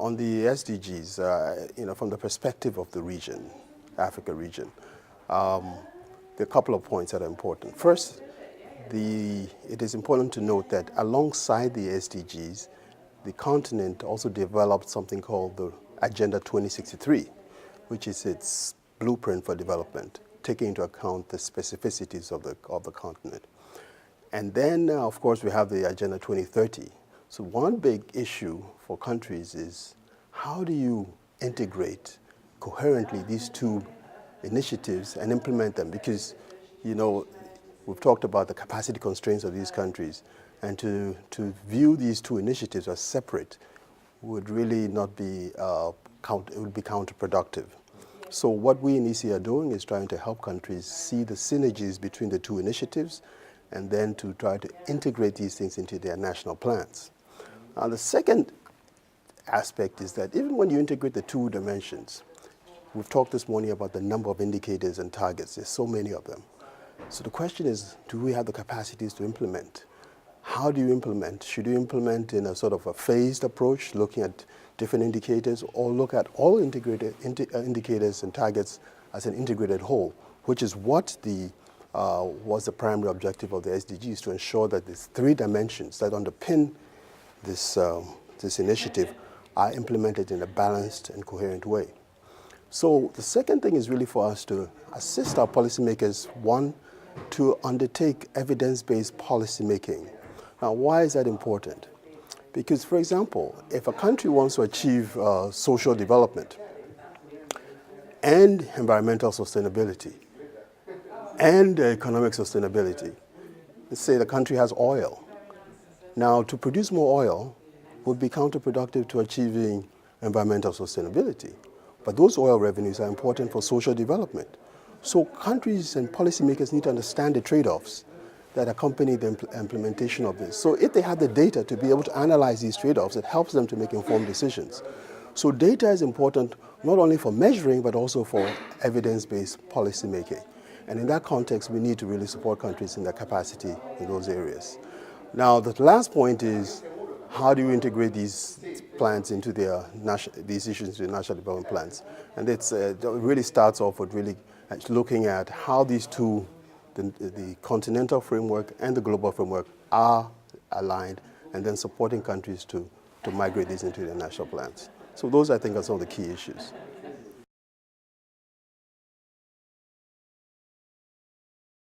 on the SDGs, from the perspective of the region, Africa region, there are a couple of points that are important. First, it is important to note that alongside the SDGs, the continent also developed something called the Agenda 2063, which is its blueprint for development, taking into account the specificities of the continent. And then, of course, we have the Agenda 2030. So one big issue for countries is how do you integrate coherently these two initiatives and implement them? Because, we've talked about the capacity constraints of these countries, and to view these two initiatives as separate would really not be, it would be counterproductive. So what we in EC are doing is trying to help countries see the synergies between the two initiatives and then to try to integrate these things into their national plans. Now, the second aspect is that even when you integrate the two dimensions, we've talked this morning about the number of indicators and targets. There's so many of them. So the question is, do we have the capacities to implement? How do you implement? Should you implement in a sort of a phased approach, looking at different indicators, or look at all integrated indicators and targets as an integrated whole, which is what was the primary objective of the SDGs, to ensure that these three dimensions that underpin this initiative are implemented in a balanced and coherent way. So the second thing is really for us to assist our policymakers, one, to undertake evidence-based policymaking. Now, why is that important? Because, for example, if a country wants to achieve social development and environmental sustainability and economic sustainability, let's say the country has oil. Now, to produce more oil would be counterproductive to achieving environmental sustainability. But those oil revenues are important for social development. So countries and policymakers need to understand the trade-offs that accompany the implementation of this. So if they have the data to be able to analyze these trade-offs, it helps them to make informed decisions. So data is important not only for measuring, but also for evidence-based policymaking. And in that context, we need to really support countries in their capacity in those areas. Now, the last point is, how do you integrate these plans into these issues into the national development plans? And it really starts off with really looking at how these two, the continental framework and the global framework, are aligned, and then supporting countries to migrate these into their national plans. So those, I think, are some of the key issues.